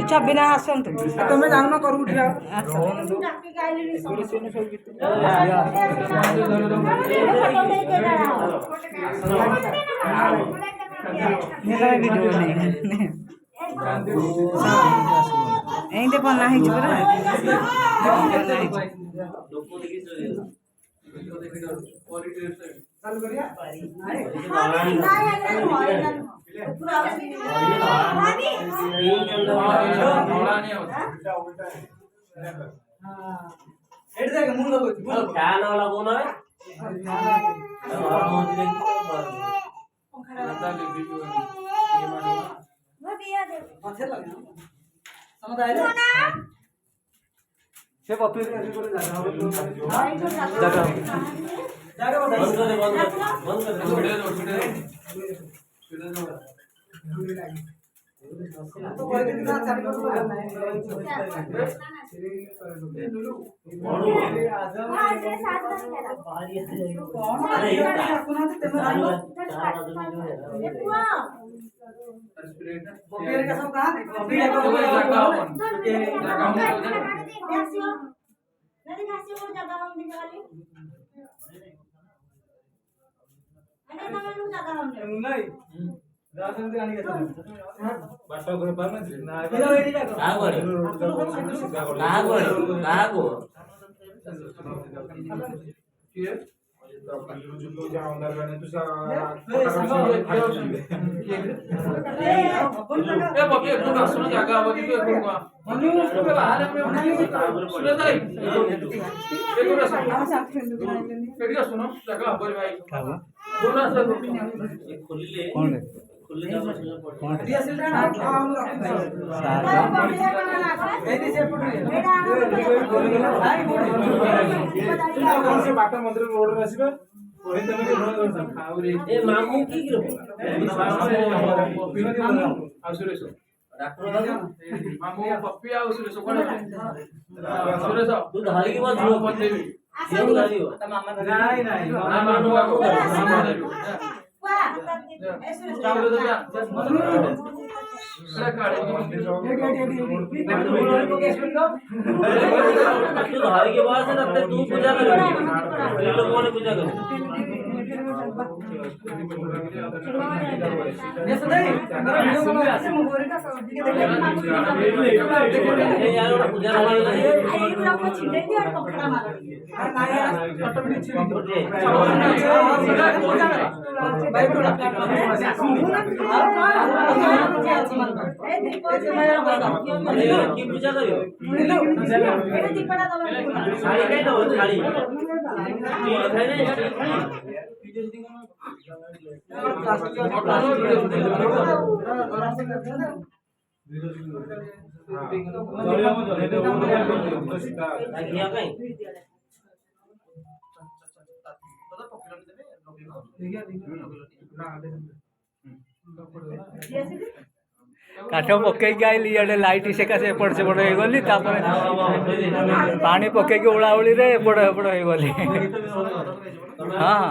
छब्बी ना आसतु तुम जाऊन करू उठा ଏଇଟା ବନା ହେଇଛି ପରା से पपी बाटा मंदिर रोड मामू की मामू पप्पी आ सुरेश सुरेश तू धारी की बात झूठ मत देवी ये धारी हो नहीं नहीं ना मानू आपको मामू देवी वाह चावल दे जा तू धारी के बाद से तब तक तू पूजा कर लोगों ने पूजा कर पूजा करियो साड़ी कहीं तो साड़ी काठ पकईक आइली इे लाइट सेकासे एपट सेपट हो गली पानी पकईक ओलाओली रे एपट एपट हो गली हाँ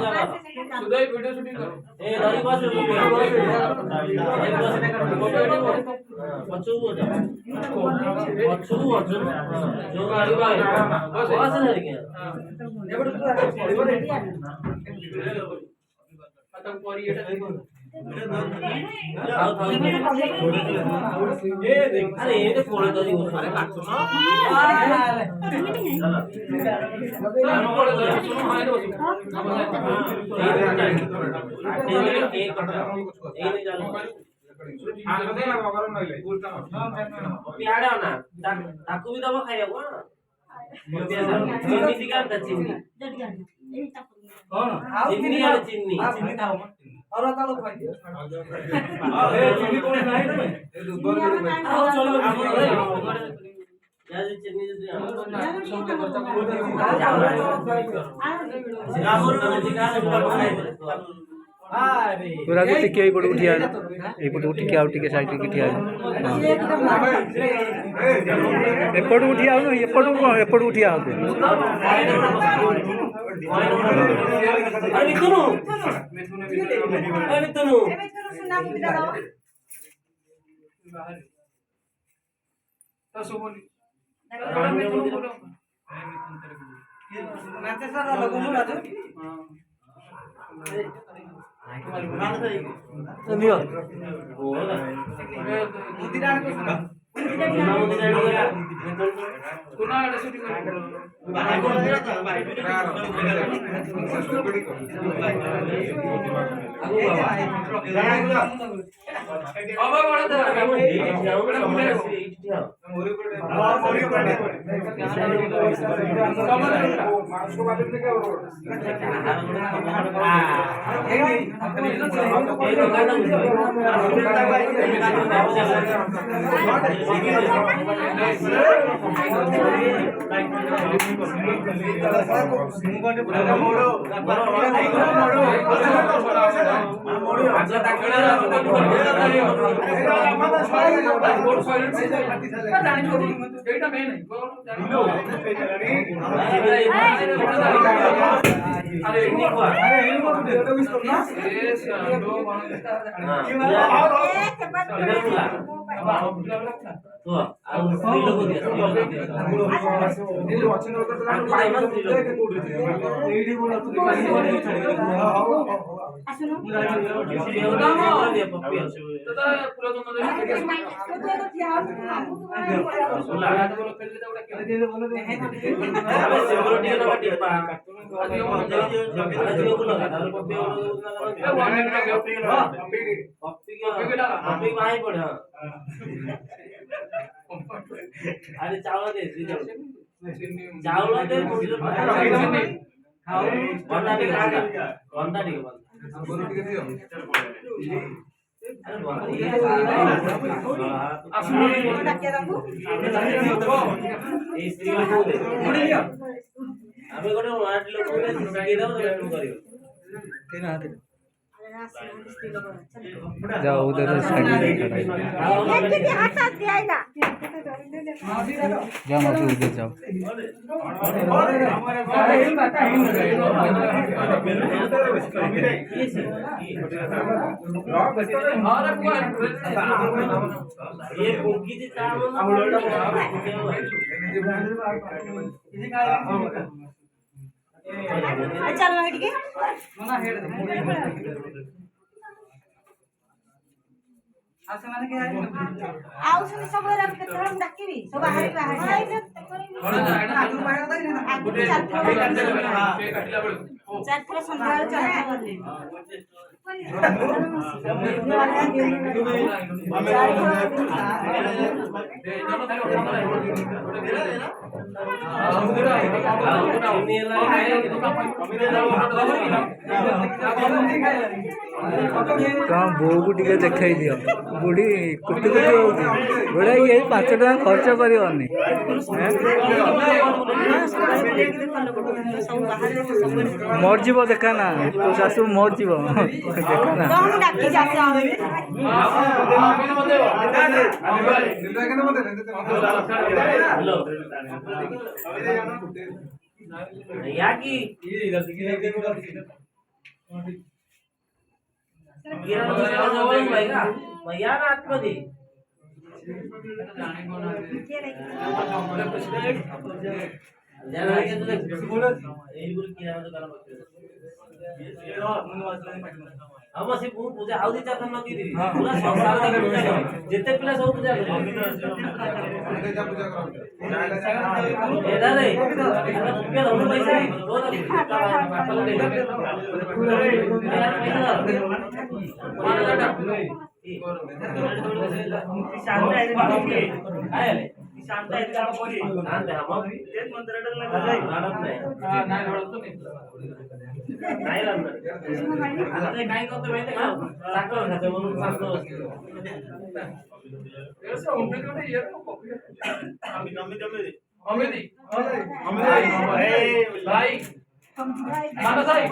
अरे ये तो फोड़ दो अरे काट सुनो भी दबा खाई चिन्नी और तालो खाई दियो ए चिन्नी कोन नाही रे ए दुबर आओ चलो यार चिन्नी दे पूरा को टिके पड़ उठिया ए पड़ उठिके आउ टिके साइड टिके ठिया ए पड़ उठिया ए पड़ उठिया अरे चावल दे चावल दे बंदा ठीक जाओ उधर साइड में जाओ माफी उधर जाओ चल ठीक है आउसनी सब रख के हम डाकिबी सब बाहर चार थोड़ा संभाल चला कौन बोऊ को टिके देखाई दियो बुढ़ी कुटी कुटी होउची बुढ़ा ये 5 टका खर्च करियोनी मर जीव देखा ना तो सासू मर जीव देखा ना हम डाकी जाते याकी भैया ना आतमध्ये हम से पूजा आउदी चाहता न की पूरा संसार का पूजा जितने पिला सब पूजा करे एदा रे रुपया हम पैसा दो शांत आहे का कोणी शांत आहे मग तेच मंत्राडल नाही राहत नाही नाही रडतो नाही राहणार आता काय करतो माहिती का साखर खातो म्हणून सांगतो ऐसा उंटे कडे येत नको आम्ही कमी भाई माता साहेब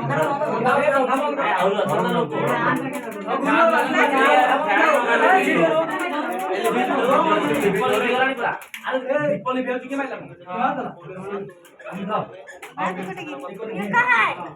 ये कहाँ है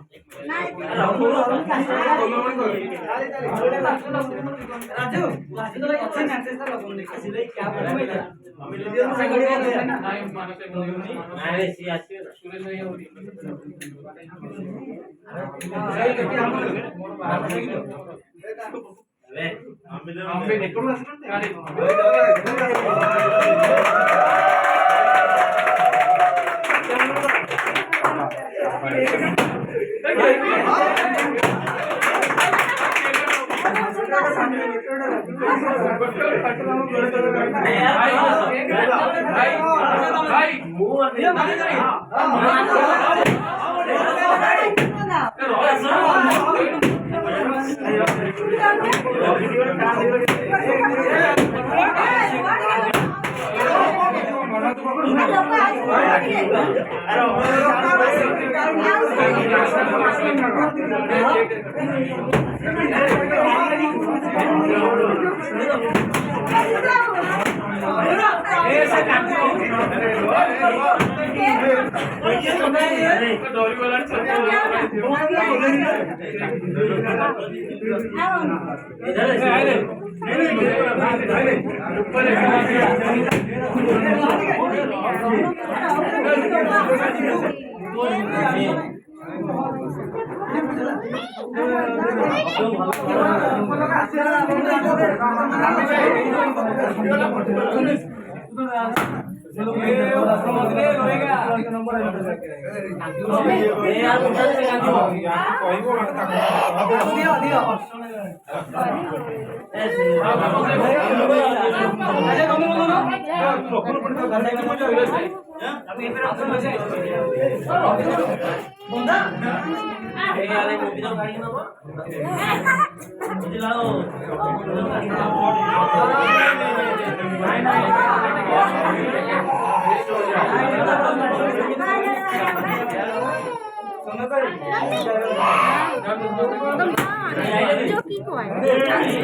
नहीं जो की को है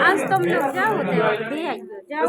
आज तुम लोग जाओ जाओ